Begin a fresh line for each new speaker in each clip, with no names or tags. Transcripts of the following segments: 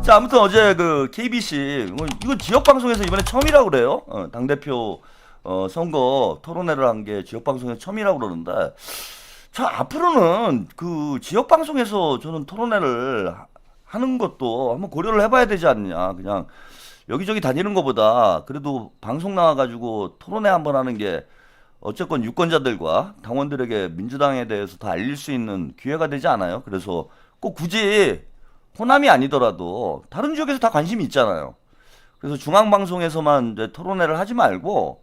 자, 아무튼 어제 그 KBC 이거 지역 방송에서 이번에 처음이라고 그래요. 당대표 선거 토론회를 한 게 지역 방송에서 처음이라고 그러는데, 자, 앞으로는 그 지역 방송에서 저는 토론회를 하는 것도 한번 고려를 해봐야 되지 않냐. 그냥 여기저기 다니는 것보다 그래도 방송 나와가지고 토론회 한번 하는 게 어쨌건 유권자들과 당원들에게 민주당에 대해서 다 알릴 수 있는 기회가 되지 않아요? 그래서 꼭 굳이 호남이 아니더라도 다른 지역에서 다 관심이 있잖아요. 그래서 중앙방송에서만 이제 토론회를 하지 말고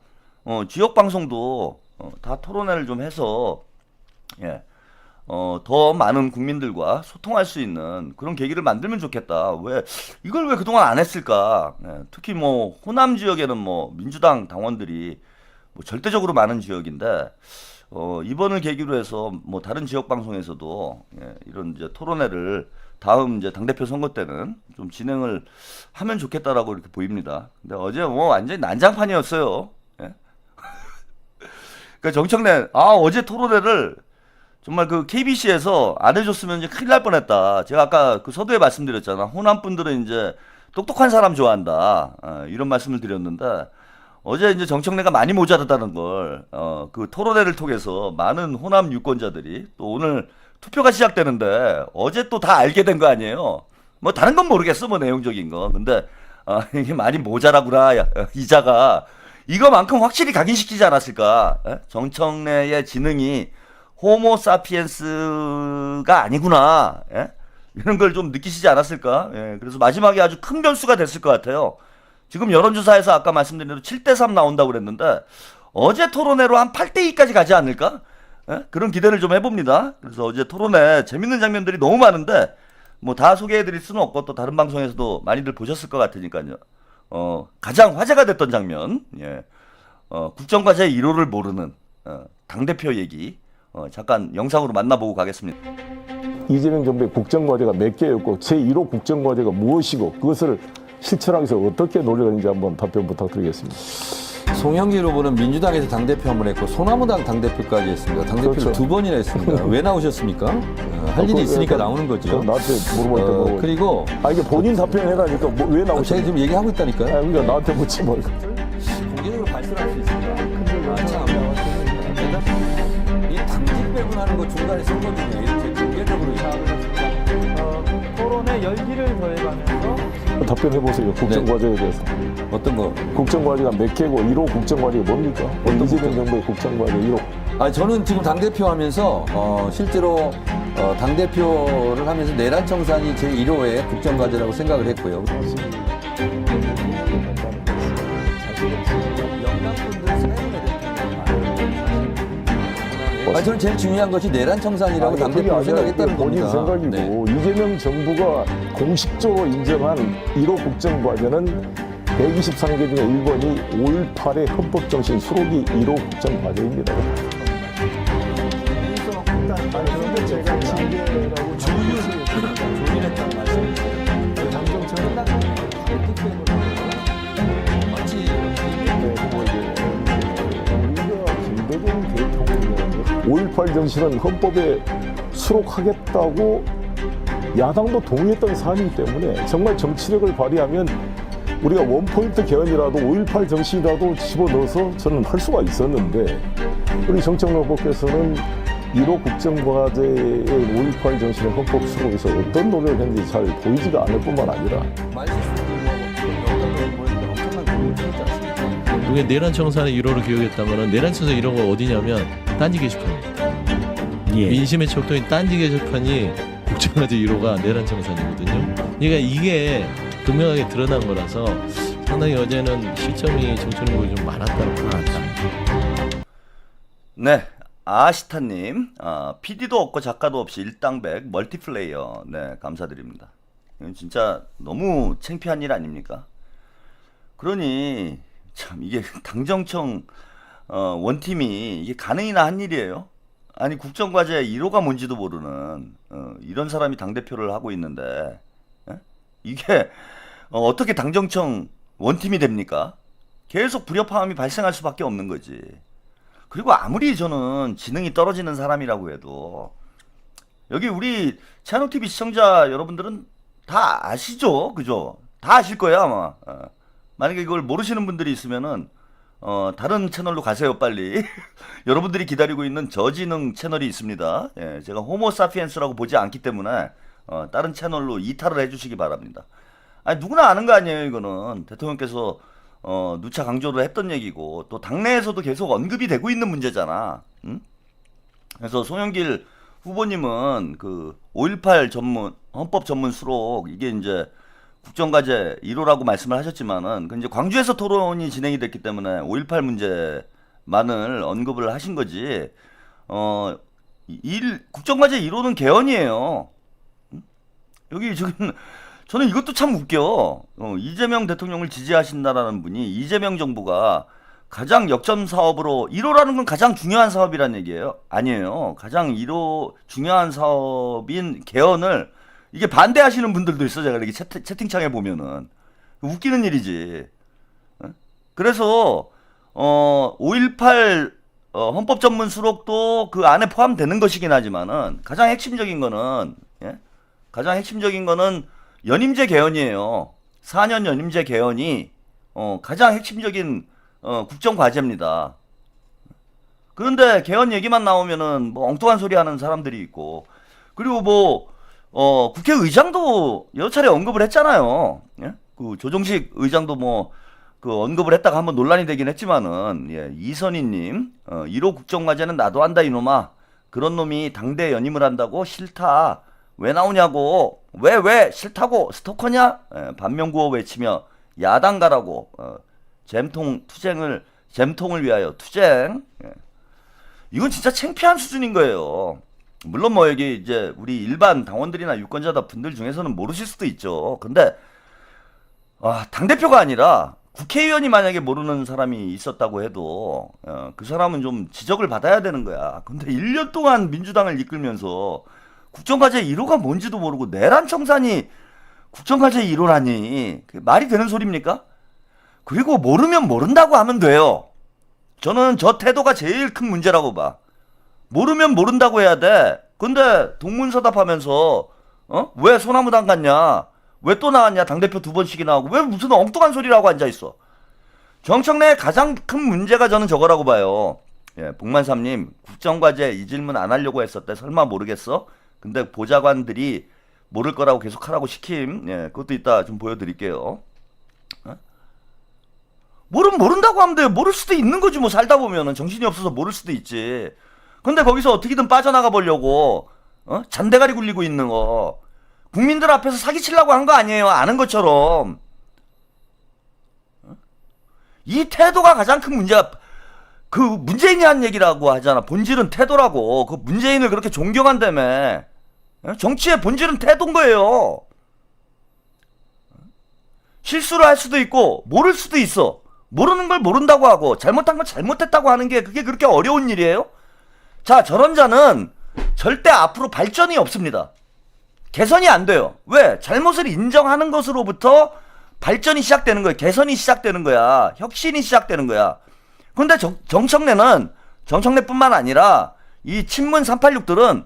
지역 방송도 다 토론회를 좀 해서 예, 더 많은 국민들과 소통할 수 있는 그런 계기를 만들면 좋겠다. 이걸 왜 그동안 안 했을까? 예, 특히 뭐 호남 지역에는 뭐 민주당 당원들이 뭐 절대적으로 많은 지역인데 이번을 계기로 해서 뭐 다른 지역 방송에서도 예, 이런 이제 토론회를 다음 이제 당대표 선거 때는 좀 진행을 하면 좋겠다라고 이렇게 보입니다. 근데 어제 뭐 완전히 난장판이었어요. 예? 그러니까 정청래 어제 토론회를 정말 그 KBC에서 안 해줬으면 이제 큰일 날 뻔했다. 제가 아까 그 서두에 말씀드렸잖아. 호남 분들은 이제 똑똑한 사람 좋아한다. 이런 말씀을 드렸는데 어제 이제 정청래가 많이 모자르다는 걸 그 토론회를 통해서 많은 호남 유권자들이 또 오늘 투표가 시작되는데 어제 또 다 알게 된 거 아니에요. 뭐 다른 건 모르겠어 뭐 내용적인 거. 근데 이게 많이 모자라구나 이자가 이거만큼 확실히 각인시키지 않았을까. 정청래의 지능이 호모사피엔스가 아니구나. 예? 이런 걸 좀 느끼시지 않았을까? 예, 그래서 마지막에 아주 큰 변수가 됐을 것 같아요. 지금 여론조사에서 아까 말씀드린 대로 7대3 나온다고 그랬는데 어제 토론회로 한 8대2까지 가지 않을까? 예? 그런 기대를 좀 해봅니다. 그래서 어제 토론회 재밌는 장면들이 너무 많은데 뭐 다 소개해드릴 수는 없고 또 다른 방송에서도 많이들 보셨을 것 같으니까요. 가장 화제가 됐던 장면, 예. 국정과제 1호를 모르는 당대표 얘기 잠깐 영상으로 만나보고 가겠습니다.
이재명 정부의 국정과제가 몇 개였고 제1호 국정과제가 무엇이고 그것을 실천하기 위해서 어떻게 노력하는지 한번 답변 부탁드리겠습니다.
송영길 후보는 민주당에서 당대표 한 번 했고 소나무당 당대표까지 했습니다. 당대표를
그렇죠.
2번이나 했습니다. 왜 나오셨습니까? 할 일이 있으니까 나오는 거죠.
나한테 물어보니까 뭐.
그리고
이게 본인 답변해라니까 왜
제가
나오셨어요?
지금 얘기하고 있다니까요.
그러니까 나한테 묻지 뭐.
공개적으로 발설할 수 있습니다. 이 당직 배분하는 거 중간에 선거 중에 이렇게 공개적으로
토론의 열기를 더해가면서
답변해보세요. 국정과제에 대해서.
어떤 거?
국정과제가 몇 개고 1호 국정과제가 뭡니까? 이재명 정부의 국정과제 1호.
저는 지금 당대표 하면서 실제로 당대표를 하면서 내란 청산이 제1호의 국정과제라고 생각을 했고요. 저는 제일 중요한 것이 내란 청산이라고 당대표가 생각했다는
본인
겁니다.
생각이고 이재명 정부가 공식적으로 인정한 1호 국정과제는 123개 중에 1번이 5.18의 헌법정신 수록이 1호 국정과제입니다. 제가 징계라고
조율했다는 말씀이죠. 마치
우리가 김대중 대통령이 5.18 정신은 헌법에 수록하겠다고 야당도 동의했던 사안이기 때문에 정말 정치력을 발휘하면 우리가 원포인트 개헌이라도 5.18 정신이라도 집어넣어서 저는 할 수가 있었는데 우리 정청래 후보께서는 1호 국정과제의 5.18 정신의 헌법 수록에서 어떤 노력을 했는지 잘 보이지가 않을 뿐만 아니라
이게 내란 청산의 1호를 기억했다면 내란 청산 1호가 어디냐면 딴지 게시판입니다. 민심의 척도인 딴지 게시판이 국정과제 1호가 내란 청산이거든요. 그러니까 이게 분명하게 드러난 거라서 상당히 어제는 시점이 정치는 거좀 많았다고 생각합니다.
네, 아시타님, PD도 없고 작가도 없이 일당백 멀티플레이어, 네, 감사드립니다. 이건 진짜 너무 창피한 일 아닙니까? 그러니 참 이게 당정청 원팀이 이게 가능이나 한 일이에요? 아니 국정과제 1호가 뭔지도 모르는 이런 사람이 당대표를 하고 있는데 이게 어떻게 당정청 원팀이 됩니까? 계속 불협화음이 발생할 수밖에 없는 거지. 그리고 아무리 저는 지능이 떨어지는 사람이라고 해도 여기 우리 채널TV 시청자 여러분들은 다 아시죠? 그죠? 다 아실 거예요, 아마. 만약에 이걸 모르시는 분들이 있으면은, 다른 채널로 가세요, 빨리. 여러분들이 기다리고 있는 저지능 채널이 있습니다. 예, 제가 호모사피엔스라고 보지 않기 때문에, 다른 채널로 이탈을 해주시기 바랍니다. 아니, 누구나 아는 거 아니에요, 이거는. 대통령께서, 누차 강조를 했던 얘기고, 또 당내에서도 계속 언급이 되고 있는 문제잖아. 응? 그래서 송영길 후보님은 그 5.18 전문, 헌법 전문 수록, 이게 이제 국정과제 1호라고 말씀을 하셨지만은, 그 이제 광주에서 토론이 진행이 됐기 때문에 5.18 문제만을 언급을 하신 거지, 국정과제 1호는 개헌이에요. 여기 지금, 저는 이것도 참 웃겨. 이재명 대통령을 지지하신다라는 분이 이재명 정부가 가장 역점 사업으로 1호라는 건 가장 중요한 사업이란 얘기예요. 아니에요. 가장 1호 중요한 사업인 개헌을 이게 반대하시는 분들도 있어. 제가 이렇게 채팅창에 보면은 웃기는 일이지. 그래서 5.18 헌법 전문 수록도 그 안에 포함되는 것이긴 하지만은 가장 핵심적인 거는 가장 핵심적인 거는 연임제 개헌이에요. 4년 연임제 개헌이 가장 핵심적인 국정 과제입니다. 그런데 개헌 얘기만 나오면은 뭐 엉뚱한 소리 하는 사람들이 있고, 그리고 뭐 국회의장도 여러 차례 언급을 했잖아요. 예? 그 조정식 의장도 뭐 그 언급을 했다가 한번 논란이 되긴 했지만은, 예, 이선희님 1호 국정 과제는 나도 한다 이놈아. 그런 놈이 당대 연임을 한다고? 싫다. 왜 나오냐고. 왜 싫다고. 스토커냐? 예, 반면구호 외치며 야당 가라고. 잼통을 위하여 투쟁. 예. 이건 진짜 창피한 수준인 거예요. 물론 뭐 여기 이제 우리 일반 당원들이나 유권자 분들 중에서는 모르실 수도 있죠. 근데 당대표가 아니라 국회의원이 만약에 모르는 사람이 있었다고 해도 그 사람은 좀 지적을 받아야 되는 거야. 근데 1년 동안 민주당을 이끌면서 국정과제 1호가 뭔지도 모르고 내란 청산이 국정과제 1호라니 말이 되는 소리입니까? 그리고 모르면 모른다고 하면 돼요. 저는 저 태도가 제일 큰 문제라고 봐. 모르면 모른다고 해야 돼. 근데 동문서답하면서 왜 소나무당 갔냐? 왜 또 나왔냐? 당대표 2번씩이나 하고 왜 무슨 엉뚱한 소리라고 앉아있어? 정청래의 가장 큰 문제가 저는 저거라고 봐요. 예, 복만삼님 국정과제 이 질문 안 하려고 했었대. 설마 모르겠어? 근데 보좌관들이 모를 거라고 계속 하라고 시킴. 예, 그것도 이따 좀 보여드릴게요. 모른다고 하면 돼요. 모를 수도 있는 거지 뭐. 살다 보면은 정신이 없어서 모를 수도 있지. 근데 거기서 어떻게든 빠져나가 보려고 잔대가리 굴리고 있는 거 국민들 앞에서 사기치려고 한 거 아니에요. 아는 것처럼. 이 태도가 가장 큰 문제가, 그 문재인이 한 얘기라고 하잖아. 본질은 태도라고. 그 문재인을 그렇게 존경한다며. 정치의 본질은 태도인 거예요. 실수를 할 수도 있고 모를 수도 있어. 모르는 걸 모른다고 하고 잘못한 걸 잘못했다고 하는 게 그게 그렇게 어려운 일이에요? 자, 저런 자는 절대 앞으로 발전이 없습니다. 개선이 안 돼요. 왜? 잘못을 인정하는 것으로부터 발전이 시작되는 거야. 개선이 시작되는 거야. 혁신이 시작되는 거야. 근데 정청래뿐만 아니라 이 친문 386들은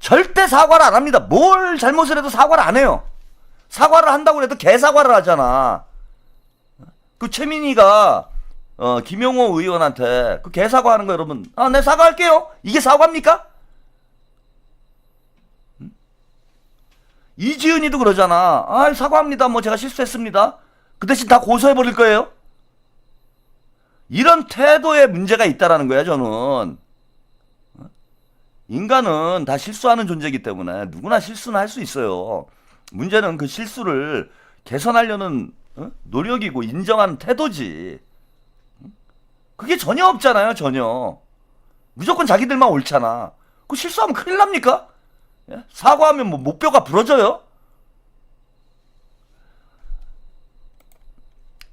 절대 사과를 안 합니다. 뭘 잘못을 해도 사과를 안 해요. 사과를 한다고 해도 개사과를 하잖아. 그 최민희가 김용호 의원한테 그 개사과하는 거 여러분, 네 사과할게요. 이게 사과입니까? 이지은이도 그러잖아. 사과합니다. 뭐 제가 실수했습니다. 그 대신 다 고소해버릴 거예요. 이런 태도에 문제가 있다라는 거야, 저는. 인간은 다 실수하는 존재이기 때문에 누구나 실수는 할 수 있어요. 문제는 그 실수를 개선하려는 노력이고 인정하는 태도지. 그게 전혀 없잖아요, 전혀. 무조건 자기들만 옳잖아. 그 실수하면 큰일 납니까? 예? 사과하면 뭐 목뼈가 부러져요?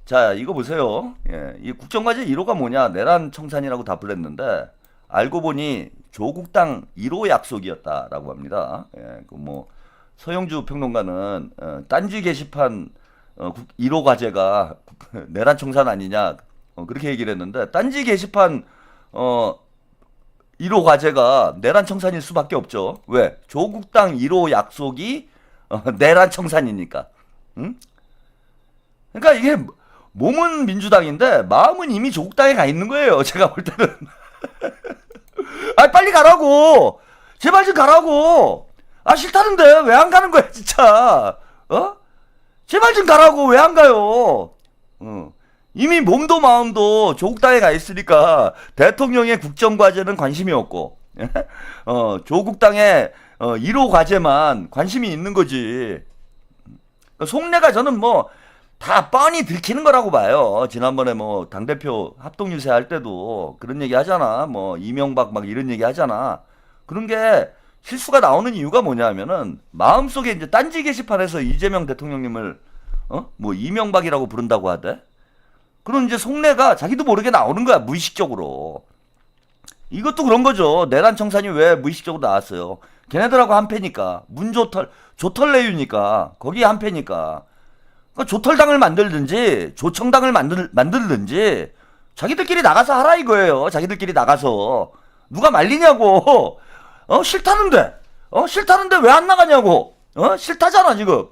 자, 이거 보세요. 예, 이 국정과제 1호가 뭐냐? 내란 청산이라고 답을 했는데 알고 보니 조국당 1호 약속이었다라고 합니다. 예, 그 뭐 서영주 평론가는 딴지 게시판 1호 과제가 내란 청산 아니냐 그렇게 얘기를 했는데, 딴지 게시판 1호 과제가 내란 청산일 수밖에 없죠. 왜? 조국당 1호 약속이 내란 청산이니까. 응? 그러니까 이게 몸은 민주당인데 마음은 이미 조국 땅에 가 있는 거예요. 제가 볼 때는. 아 빨리 가라고. 제발 좀 가라고. 아 싫다는데 왜 안 가는 거야 진짜. 제발 좀 가라고. 왜 안 가요? 이미 몸도 마음도 조국 땅에 가 있으니까 대통령의 국정과제는 관심이 없고 조국 땅의 1호 과제만 관심이 있는 거지. 속내가 저는 뭐 다 뻔히 들키는 거라고 봐요. 지난번에 뭐 당대표 합동 유세 할 때도 그런 얘기 하잖아. 뭐 이명박 막 이런 얘기 하잖아. 그런 게 실수가 나오는 이유가 뭐냐면은 마음속에 이제 딴지 게시판에서 이재명 대통령님을 뭐 이명박이라고 부른다고 하대. 그런 이제 속내가 자기도 모르게 나오는 거야. 무의식적으로. 이것도 그런 거죠. 내란 청산이 왜 무의식적으로 나왔어요. 걔네들하고 한패니까. 조털레유니까. 거기에 한패니까. 그러니까 조털당을 만들든지 조청당을 만들든지 자기들끼리 나가서 하라 이거예요. 자기들끼리 나가서. 누가 말리냐고. 싫다는데. 싫다는데 왜 안 나가냐고. 싫다잖아 지금.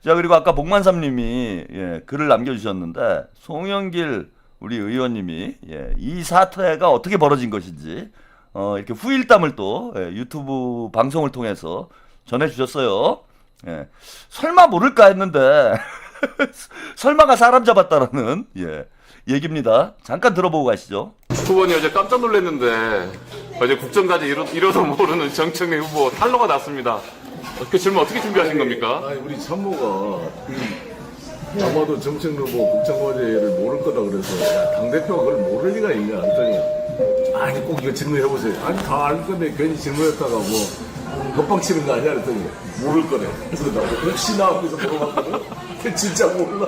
자 그리고 아까 복만삼님이 글을 남겨주셨는데 송영길 우리 의원님이 이 사태가 어떻게 벌어진 것인지 이렇게 후일담을 또 유튜브 방송을 통해서 전해주셨어요. 설마 모를까 했는데 설마가 사람 잡았다라는 얘기입니다. 잠깐 들어보고 가시죠.
후보님 어제 깜짝 놀랐는데 어제 국정과제 이뤄도 모르는 정청래 후보 탄로가 났습니다. 그 질문 어떻게 준비하신 겁니까?
아니, 우리 참모가 아마도 정청래 후보 국정과제를 모를 거다 그래서 당대표가 그걸 모를 리가 있냐 했더니 아니 꼭 이거 질문해보세요. 아니 다 알 건데 괜히 질문했다가 뭐 겁방치는 거 아니야 그랬더니 모를 거래. 그래서 나도 역시나 하면서 물어봤거든. 진짜 몰라.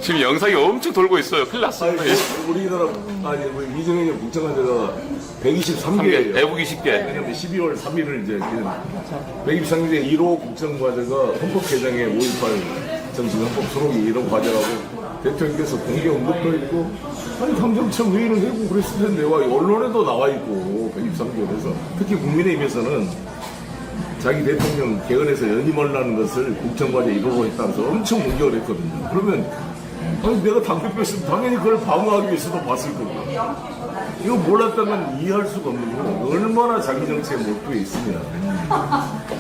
지금 영상이 엄청 돌고 있어요. 큰일 났습니다.
아니, 우리나라 아니 뭐 이정현 국정과제가 123개예요.
대북 20개.
왜냐면 12월 3일을 이제 123개 1호 국정과제가 헌법 개정의 5.18 정신 헌법 수록이 이런 과제라고 대통령께서 공개 언급도 했고 아니 감정청 회의를 하고 그랬을 텐데 와 언론에도 나와 있고 123개에서 특히 국민의힘에서는 자기 대통령 개헌에서 연임하려는 것을 국정과제 1호로 했다면서 엄청 공격을 했거든요. 그러면 아니 내가 당대표였으면 당연히 그걸 방어하기 위해서도 봤을 거고 이거 몰랐다면 이해할 수가 없는 거. 얼마나 자기 정치에 몰두해 있으면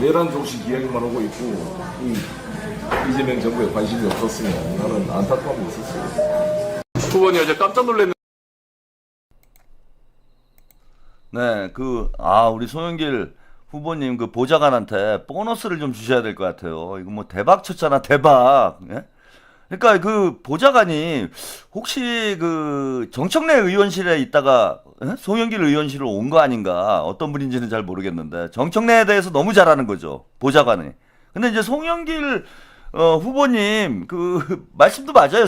내란 조식 이야기만 하고 있고 이재명 정부에 관심이 없었으면 나는 안타까움이 있었어요.
후보님 어제 깜짝 놀랐는데
네, 우리 송영길 후보님 그 보좌관한테 보너스를 좀 주셔야 될 것 같아요. 이거 뭐 대박 쳤잖아, 대박. 예? 그러니까 그 보좌관이 혹시 그 정청래 의원실에 있다가 송영길 의원실로 온 거 아닌가? 어떤 분인지는 잘 모르겠는데 정청래에 대해서 너무 잘하는 거죠, 보좌관이. 근데 이제 송영길 후보님 그 말씀도 맞아요.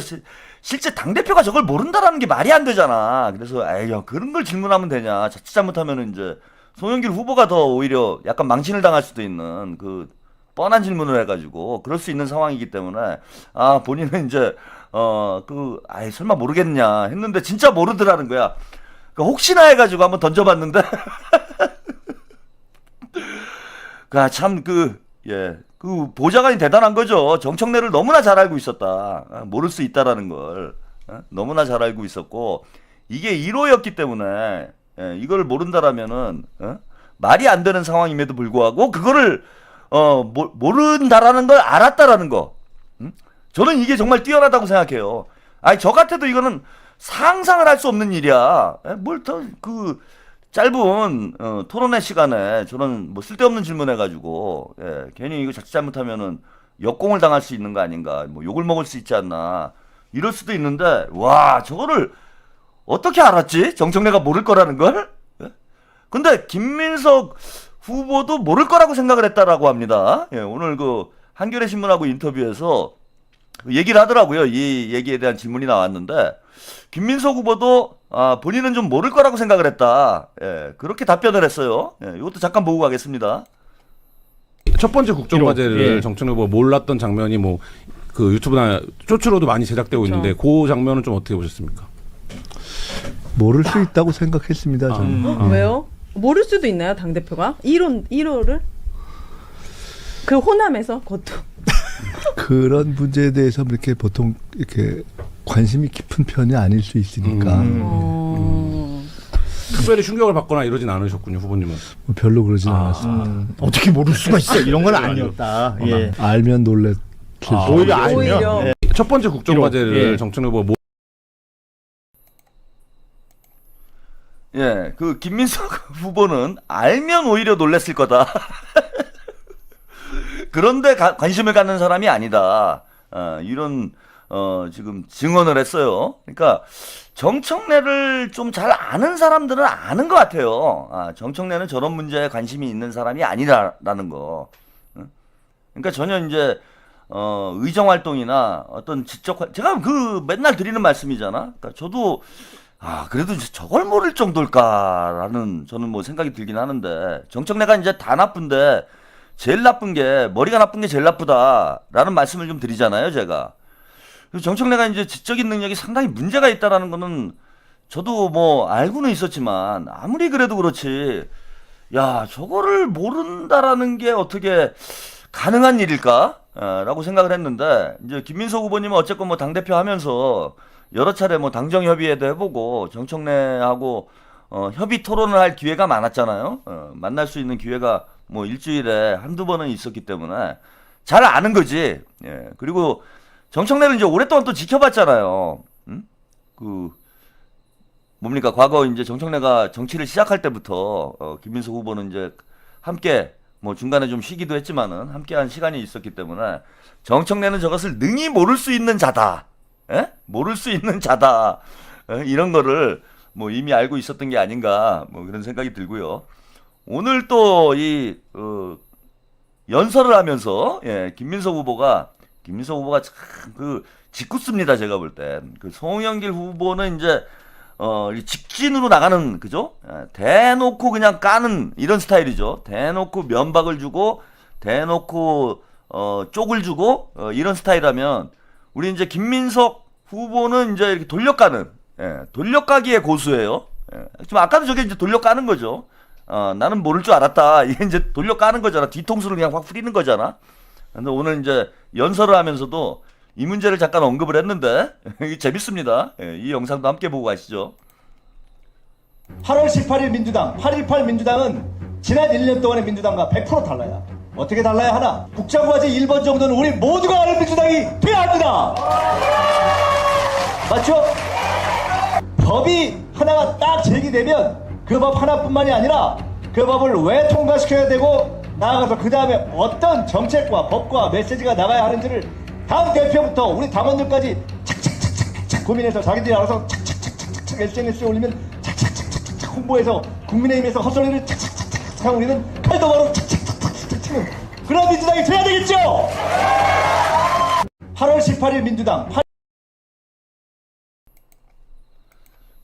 실제 당대표가 저걸 모른다라는 게 말이 안 되잖아. 그래서 에이 그런 걸 질문하면 되냐. 자칫 잘못하면은 이제 송영길 후보가 더 오히려 약간 망신을 당할 수도 있는 그 뻔한 질문을 해가지고 그럴 수 있는 상황이기 때문에 본인은 이제 설마 모르겠냐 했는데 진짜 모르더라는 거야. 그러니까 혹시나 해가지고 한번 던져봤는데 그 보좌관이 대단한 거죠. 정청래를 너무나 잘 알고 있었다. 모를 수 있다라는 걸 너무나 잘 알고 있었고 이게 1호였기 때문에 이걸 모른다라면은 말이 안 되는 상황임에도 불구하고 그거를 모른다라는 걸 알았다라는 거. 저는 이게 정말 뛰어나다고 생각해요. 아니 저 같아도 이거는 상상을 할 수 없는 일이야. 뭘 더 그 짧은 토론회 시간에 저는 뭐 쓸데없는 질문해가지고 괜히 이거 자칫 잘못하면은 역공을 당할 수 있는 거 아닌가, 뭐 욕을 먹을 수 있지 않나 이럴 수도 있는데 와 저거를 어떻게 알았지? 정청래가 모를 거라는 걸? 근데 김민석 후보도 모를 거라고 생각을 했다라고 합니다. 오늘 그 한겨레 신문하고 인터뷰에서 얘기를 하더라고요. 이 얘기에 대한 질문이 나왔는데 김민석 후보도 본인은 좀 모를 거라고 생각을 했다. 그렇게 답변을 했어요. 이것도 잠깐 보고 가겠습니다.
첫 번째 국정과제를 정청래 후보가 몰랐던 장면이 뭐 그 유튜브나 쇼츠로도 많이 제작되고 있는데 그 장면은 좀 어떻게 보셨습니까?
모를 수 있다고 생각했습니다. 저는.
왜요? 모를 수도 있나요, 당대표가? 1호를? 그 호남에서 그것도.
그런 문제에 대해서 이렇게 보통 이렇게 관심이 깊은 편이 아닐 수 있으니까
특별히 충격을 받거나 이러진 않으셨군요, 후보님은.
뭐 별로 그러진 않았습니다.
어떻게 모를 수가 있어? 이런 건 아니었다. 예.
알면 놀랬을 수.
오히려 알면.
오히려.
예.
첫 번째 국정과제를
예.
정청래 후보
예, 그 김민석 후보는 알면 오히려 놀랬을 거다. 그런데 관심을 갖는 사람이 아니다. 이런 지금 증언을 했어요. 그러니까 정청래를 좀 잘 아는 사람들은 아는 것 같아요. 정청래는 저런 문제에 관심이 있는 사람이 아니라는 거. 그러니까 전혀 이제 의정 활동이나 어떤 지적 제가 그 맨날 드리는 말씀이잖아. 그러니까 저도 그래도 이제 저걸 모를 정도일까라는 저는 뭐 생각이 들긴 하는데 정청래가 이제 다 나쁜데 제일 나쁜 게 머리가 나쁜 게 제일 나쁘다라는 말씀을 좀 드리잖아요, 제가. 그래서 정청래가 이제 지적인 능력이 상당히 문제가 있다라는 거는 저도 뭐 알고는 있었지만 아무리 그래도 그렇지 야, 저거를 모른다라는 게 어떻게 가능한 일일까? 라고 생각을 했는데 이제 김민석 후보님은 어쨌건 뭐 당대표 하면서 여러 차례 뭐 당정 협의회도 해보고 정청래하고 협의 토론을 할 기회가 많았잖아요. 만날 수 있는 기회가 뭐 일주일에 한두 번은 있었기 때문에 잘 아는 거지. 예. 그리고 정청래를 이제 오랫동안 또 지켜봤잖아요. 뭡니까? 과거 이제 정청래가 정치를 시작할 때부터 김민석 후보는 이제 함께 뭐 중간에 좀 쉬기도 했지만은 함께한 시간이 있었기 때문에 정청래는 저것을 능히 모를 수 있는 자다. 예? 모를 수 있는 자다. 이런 거를 뭐 이미 알고 있었던 게 아닌가 뭐 그런 생각이 들고요. 오늘 또 이 연설을 하면서 김민석 후보가 참 그 짓궂습니다. 제가 볼 때 그 송영길 후보는 이제 직진으로 나가는 그죠? 대놓고 그냥 까는 이런 스타일이죠. 대놓고 면박을 주고 대놓고 쪽을 주고 이런 스타일이라면 우리 이제 김민석 후보는 이제 이렇게 돌려까는 돌려까기의 고수예요. 지금 아까도 저게 이제 돌려까는 거죠. 나는 모를 줄 알았다. 이게 이제 돌려까는 거잖아. 뒤통수를 그냥 확 후리는 거잖아. 근데 오늘 이제 연설을 하면서도 이 문제를 잠깐 언급을 했는데 이게 재밌습니다. 이 영상도 함께 보고 가시죠.
8월 18일 민주당, 8.18 민주당은 지난 1년 동안의 민주당과 100% 달라요. 어떻게 달라야 하나? 국정과제 1번 정도는 우리 모두가 아는 민주당이 돼야 합니다. 맞죠? 법이 하나가 딱 제기되면 그 법 하나뿐만이 아니라 그 법을 왜 통과시켜야 되고 나아가서 그 다음에 어떤 정책과 법과 메시지가 나가야 하는지를 당 대표부터 우리 당원들까지 착착착착착 고민해서 자기들이 알아서 착착착착착 SNS에 올리면 착착착착착 홍보해서 국민의힘에서 헛소리를 착착착착착 하고 우리는 칼도바로 착착착착착 치는 그런 민주당이 돼야 되겠죠. 8월 18일 민주당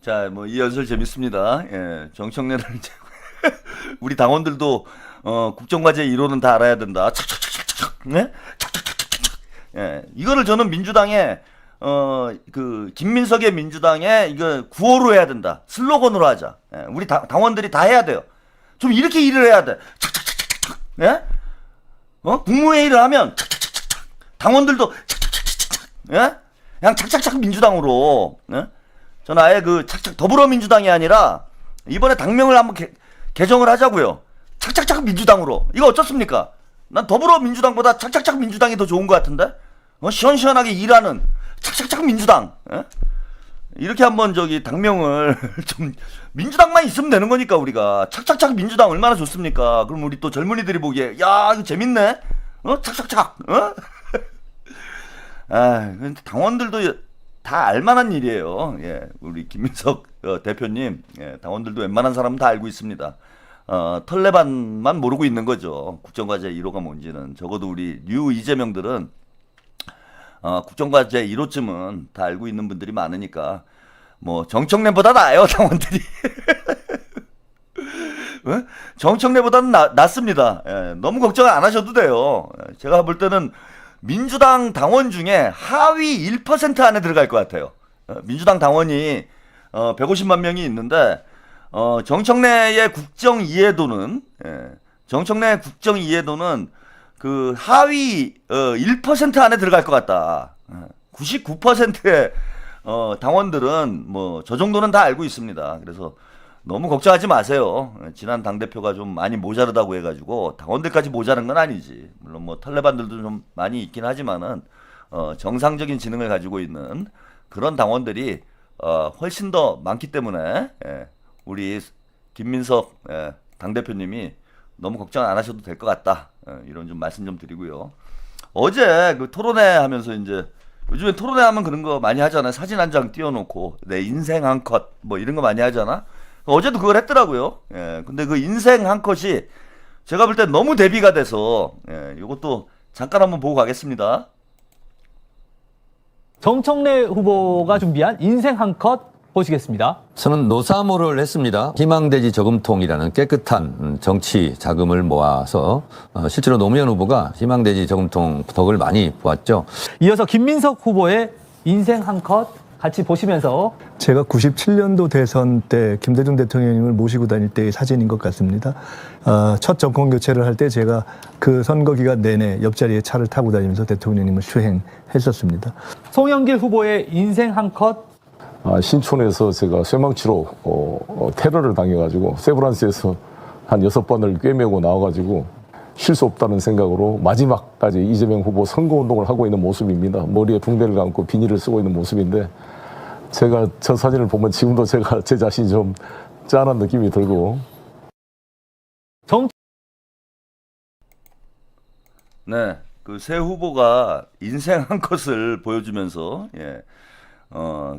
자, 뭐 이 연설 재밌습니다. 정청래를 이제 우리 당원들도 국정과제 이론은 다 알아야 된다. 착착착착착, 네? 착착착착착. 이거를 저는 민주당의 그 김민석의 민주당의 이거 구호로 해야 된다. 슬로건으로 하자. 우리 당원들이 다 해야 돼요. 좀 이렇게 일을 해야 돼. 착착착착착, 예? 국무회의를 하면 착착착착, 당원들도 착착착착, 예? 그냥 착착착 민주당으로, 예? 저는 아예 그 착착 더불어민주당이 아니라 이번에 당명을 한번 개정을 하자고요. 착착착 민주당으로. 이거 어떻습니까? 난 더불어민주당보다 착착착 민주당이 더 좋은 것 같은데? 시원시원하게 일하는 착착착 민주당. 예? 이렇게 한번 저기 당명을 좀 민주당만 있으면 되는 거니까 우리가 착착착 민주당 얼마나 좋습니까? 그럼 우리 또 젊은이들이 보기에 야 이거 재밌네. 착착착. 당원들도 다 알만한 일이에요. 우리 김민석 대표님, 당원들도 웬만한 사람은 다 알고 있습니다. 털레반만 모르고 있는 거죠. 국정과제 1호가 뭔지는. 적어도 우리 뉴 이재명들은 국정과제 1호쯤은 다 알고 있는 분들이 많으니까 뭐 정청래보다 나아요, 당원들이. 정청래보다는 낫습니다. 너무 걱정 안 하셔도 돼요. 제가 볼 때는 민주당 당원 중에 하위 1% 안에 들어갈 것 같아요. 민주당 당원이 150만 명이 있는데 정청래의 국정 이해도는 그 하위 1% 안에 들어갈 것 같다. 99%의 당원들은 뭐 저 정도는 다 알고 있습니다. 그래서 너무 걱정하지 마세요. 지난 당대표가 좀 많이 모자르다고 해가지고 당원들까지 모자른 건 아니지. 물론 뭐 털레반들도 좀 많이 있긴 하지만은 정상적인 지능을 가지고 있는 그런 당원들이 훨씬 더 많기 때문에 우리 김민석 당대표님이 너무 걱정 안 하셔도 될 것 같다. 이런 좀 말씀 좀 드리고요. 어제 그 토론회 하면서 이제 요즘에 토론회 하면 그런 거 많이 하잖아요. 사진 한 장 띄워놓고 내 인생 한 컷 뭐 이런 거 많이 하잖아. 어제도 그걸 했더라고요. 근데 그 인생 한 컷이 제가 볼 때 너무 대비가 돼서 이것도 잠깐 한번 보고 가겠습니다.
정청래 후보가 준비한 인생 한 컷 보시겠습니다.
저는 노사모를 했습니다. 희망대지 저금통이라는 깨끗한 정치 자금을 모아서 실제로 노무현 후보가 희망대지 저금통 덕을 많이 보았죠.
이어서 김민석 후보의 인생 한 컷 같이 보시면서
제가 97년도 대선 때 김대중 대통령님을 모시고 다닐 때의 사진인 것 같습니다. 첫 정권 교체를 할 때 제가 그 선거 기간 내내 옆자리에 차를 타고 다니면서 대통령님을 수행했었습니다.
송영길 후보의 인생 한 컷.
신촌에서 제가 쇠망치로 테러를 당해가지고 세브란스에서 한 6번을 꿰매고 나와가지고 쉴 수 없다는 생각으로 마지막까지 이재명 후보 선거운동을 하고 있는 모습입니다. 머리에 붕대를 감고 비닐을 쓰고 있는 모습인데 제가 저 사진을 보면 지금도 제가 제 자신이 좀 짠한 느낌이 들고.
네, 그 새 후보가 인생 한 컷을 보여주면서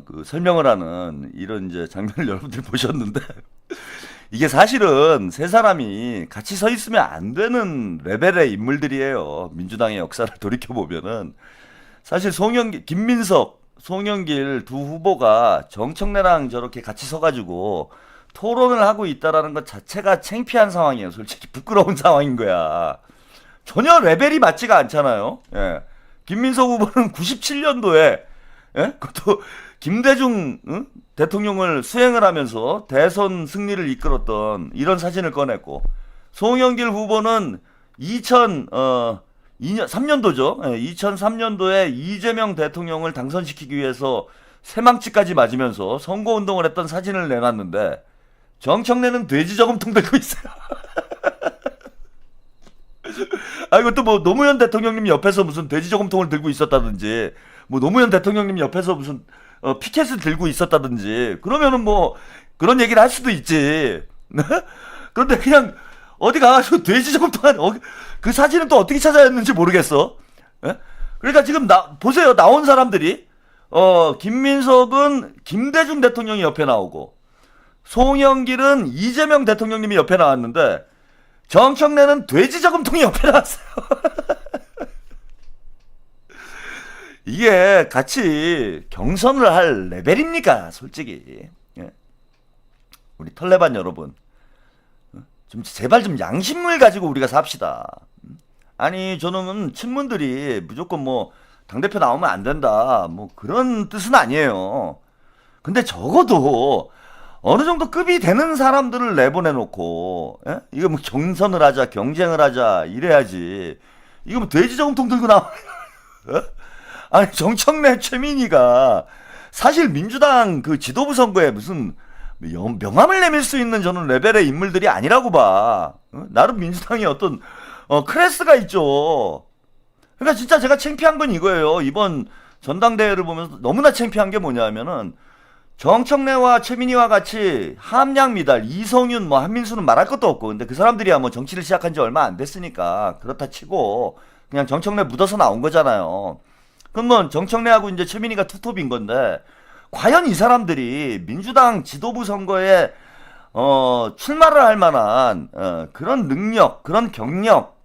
그 설명을 하는 이런 이제 장면을 여러분들이 보셨는데 이게 사실은 세 사람이 같이 서 있으면 안 되는 레벨의 인물들이에요. 민주당의 역사를 돌이켜 보면은 사실 김민석, 송영길 두 후보가 정청래랑 저렇게 같이 서가지고 토론을 하고 있다라는 것 자체가 창피한 상황이에요. 솔직히 부끄러운 상황인 거야. 전혀 레벨이 맞지가 않잖아요. 김민석 후보는 97년도에 그것도 김대중 대통령을 수행을 하면서 대선 승리를 이끌었던 이런 사진을 꺼냈고, 송영길 후보는 2003년도죠. 2003년도에 이재명 대통령을 당선시키기 위해서 새망치까지 맞으면서 선거운동을 했던 사진을 내놨는데 정청래는 돼지 저금통 들고 있어요. 이것도 뭐 노무현 대통령님 옆에서 무슨 돼지 저금통을 들고 있었다든지, 뭐 노무현 대통령님 옆에서 무슨 피켓을 들고 있었다든지, 그러면은 뭐 그런 얘기를 할 수도 있지. 그런데 그냥 어디 가가지고 돼지 저금통 그 사진은 또 어떻게 찾아야 했는지 모르겠어. 그러니까 지금 보세요. 나온 사람들이 김민석은 김대중 대통령이 옆에 나오고, 송영길은 이재명 대통령님이 옆에 나왔는데 정청래는 돼지 저금통이 옆에 나왔어요. 이게 같이 경선을 할 레벨입니까? 솔직히. 우리 털레반 여러분, 좀 제발 좀 양심을 가지고 우리가 삽시다. 아니, 저는 친문들이 무조건 뭐 당대표 나오면 안 된다, 뭐 그런 뜻은 아니에요. 근데 적어도 어느 정도 급이 되는 사람들을 내보내놓고, 이거 뭐 경선을 하자, 경쟁을 하자 이래야지. 이거 뭐 돼지 저금통 들고 나와요. 아니, 정청래, 최민희가 사실 민주당 그 지도부 선거에 무슨 명함을 내밀 수 있는 저는 레벨의 인물들이 아니라고 봐. 나름 민주당이 어떤 클래스가 있죠. 그러니까 진짜 제가 창피한 건 이거예요. 이번 전당대회를 보면서 너무나 창피한 게 뭐냐면은 정청래와 최민희와 같이 함량 미달, 이성윤, 뭐 한민수는 말할 것도 없고, 근데 그 사람들이야 뭐 정치를 시작한 지 얼마 안 됐으니까 그렇다 치고 그냥 정청래 묻어서 나온 거잖아요. 그러면 정청래하고 이제 최민희가 투톱인 건데, 과연 이 사람들이 민주당 지도부 선거에 출마를 할 만한 그런 능력, 그런 경력,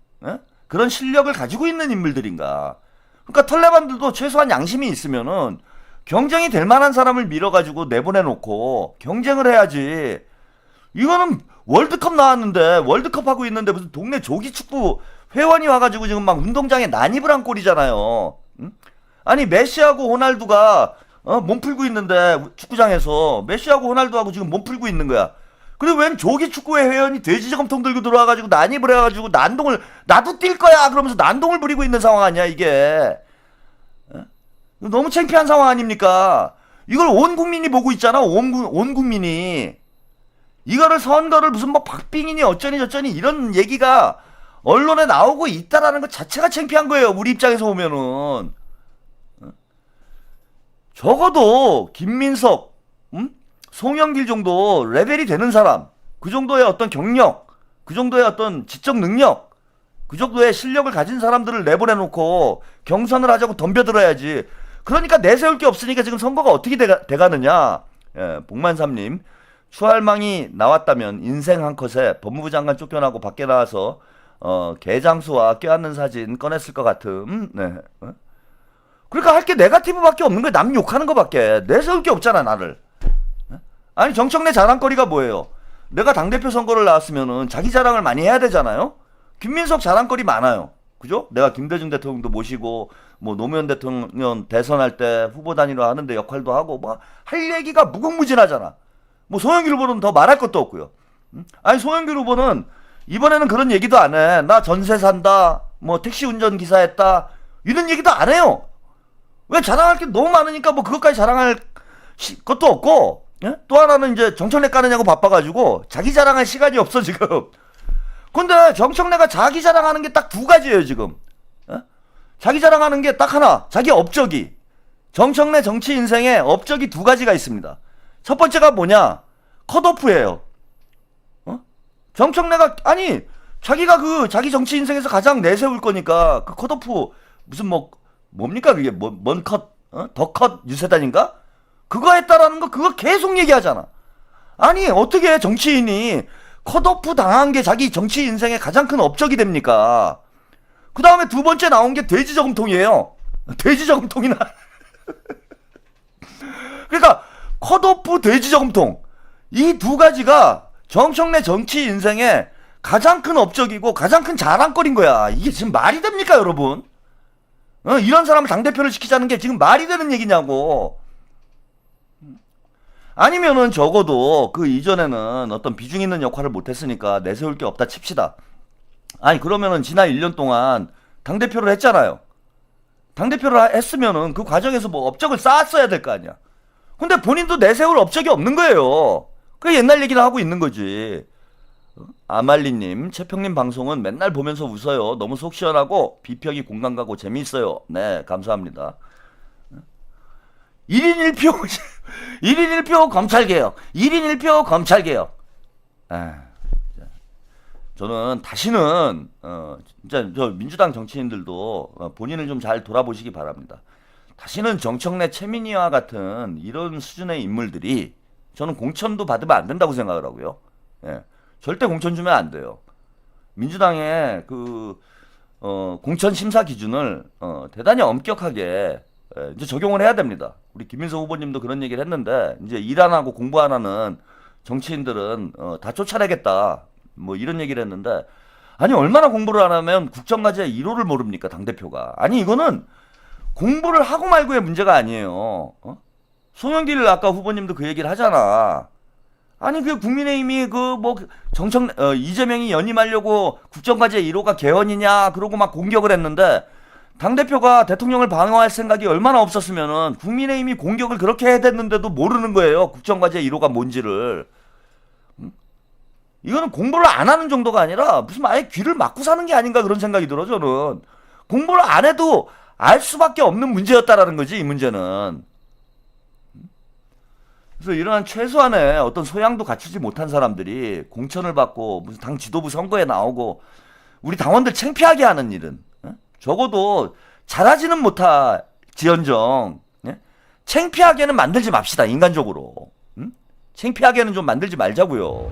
그런 실력을 가지고 있는 인물들인가? 그러니까 털레반들도 최소한 양심이 있으면은 경쟁이 될 만한 사람을 밀어가지고 내보내놓고 경쟁을 해야지. 이거는 월드컵 나왔는데, 월드컵 하고 있는데 무슨 동네 조기축구 회원이 와가지고 지금 막 운동장에 난입을 한 꼴이잖아요. 아니, 메시하고 호날두가 몸 풀고 있는데, 축구장에서 메시하고 호날두하고 지금 몸 풀고 있는 거야. 그리고 웬 조기 축구회 회원이 돼지 저금통 들고 들어와가지고 난입을 해가지고 나도 뛸 거야 그러면서 난동을 부리고 있는 상황 아니야 이게. 너무 창피한 상황 아닙니까? 이걸 온 국민이 보고 있잖아. 온 국민이. 이거를 선거를 무슨 뭐 박빙이니 어쩌니 저쩌니 이런 얘기가 언론에 나오고 있다라는 것 자체가 창피한 거예요. 우리 입장에서 보면은. 적어도 김민석, 송영길 정도 레벨이 되는 사람, 그 정도의 어떤 경력, 그 정도의 어떤 지적 능력, 그 정도의 실력을 가진 사람들을 내보내놓고 경선을 하자고 덤벼들어야지. 그러니까 내세울 게 없으니까 지금 선거가 어떻게 돼가느냐. 예, 복만삼님, 추할망이 나왔다면 인생 한 컷에 법무부 장관 쫓겨나고 밖에 나와서 개장수와 껴안는 사진 꺼냈을 것 같음. 네. 그러니까 할 게 네거티브밖에 없는 거야. 남 욕하는 거밖에. 내세울 게 없잖아 나를. 아니 정청래 자랑거리가 뭐예요? 내가 당대표 선거를 나왔으면은 자기 자랑을 많이 해야 되잖아요. 김민석 자랑거리 많아요. 그죠? 내가 김대중 대통령도 모시고 뭐 노무현 대통령 대선할 때 후보 단위로 하는데 역할도 하고 뭐 할 얘기가 무궁무진하잖아. 뭐 송영길 후보는 더 말할 것도 없고요. 아니 송영길 후보는 이번에는 그런 얘기도 안 해. 나 전세 산다. 뭐 택시 운전 기사 했다. 이런 얘기도 안 해요. 왜 자랑할 게 너무 많으니까 뭐 그것까지 자랑할 것도 없고. 예? 또 하나는 이제 정청래 까느냐고 바빠가지고 자기 자랑할 시간이 없어 지금. 근데 정청래가 자기 자랑하는 게 딱 두 가지예요 지금. 예? 자기 자랑하는 게 딱 하나. 자기 업적이. 정청래 정치 인생에 업적이 두 가지가 있습니다. 첫 번째가 뭐냐? 컷오프예요. 정청래가 아니 자기가 그 자기 정치 인생에서 가장 내세울 거니까 그 컷오프 무슨 뭡니까 그게 뭔 컷? 더 컷 유세단인가? 그거 했다라는 거 그거 계속 얘기하잖아. 아니 어떻게 정치인이 컷오프 당한 게 자기 정치 인생의 가장 큰 업적이 됩니까? 그 다음에 두 번째 나온 게 돼지 저금통이에요. 돼지 저금통이나. 그러니까 컷오프 돼지 저금통 이 두 가지가 정청래 정치 인생의 가장 큰 업적이고 가장 큰 자랑거리인 거야. 이게 지금 말이 됩니까 여러분? 이런 사람을 당대표를 시키자는 게 지금 말이 되는 얘기냐고. 아니면은 적어도 그 이전에는 어떤 비중 있는 역할을 못했으니까 내세울 게 없다 칩시다. 아니 그러면은 지난 1년 동안 당대표를 했잖아요. 당대표를 했으면은 그 과정에서 뭐 업적을 쌓았어야 될 거 아니야. 근데 본인도 내세울 업적이 없는 거예요. 그 옛날 얘기를 하고 있는 거지. 아말리님, 최평님 방송은 맨날 보면서 웃어요. 너무 속 시원하고 비평이 공감 가고 재미있어요. 네, 감사합니다. 1인 1표 1인 1표 검찰개혁 1인 1표 검찰개혁. 저는 다시는 진짜 저 민주당 정치인들도 본인을 좀 잘 돌아보시기 바랍니다. 다시는 정청래 최민희와 같은 이런 수준의 인물들이 저는 공천도 받으면 안 된다고 생각을 하고요. 예, 절대 공천 주면 안 돼요. 민주당의 그 공천 심사 기준을 대단히 엄격하게 이제 적용을 해야 됩니다. 우리 김민석 후보님도 그런 얘기를 했는데 이제 일 안 하고 공부 안 하는 정치인들은 다 쫓아내겠다. 뭐 이런 얘기를 했는데 아니 얼마나 공부를 안 하면 국정과제 1호를 모릅니까 당대표가. 아니 이거는 공부를 하고 말고의 문제가 아니에요. 송영길 아까 후보님도 그 얘기를 하잖아. 아니 그 국민의힘이 그 뭐 이재명이 연임하려고 국정과제 1호가 개헌이냐 그러고 막 공격을 했는데 당대표가 대통령을 방어할 생각이 얼마나 없었으면은 국민의힘이 공격을 그렇게 해댔는데도 모르는 거예요. 국정과제 1호가 뭔지를. 이거는 공부를 안 하는 정도가 아니라 무슨 아예 귀를 막고 사는 게 아닌가 그런 생각이 들어 저는. 공부를 안 해도 알 수밖에 없는 문제였다라는 거지 이 문제는. 그래서 이러한 최소한의 어떤 소양도 갖추지 못한 사람들이 공천을 받고 무슨 당 지도부 선거에 나오고 우리 당원들 창피하게 하는 일은 적어도 잘하지는 못할지언정 창피하게는 만들지 맙시다 인간적으로. 창피하게는 좀 만들지 말자고요.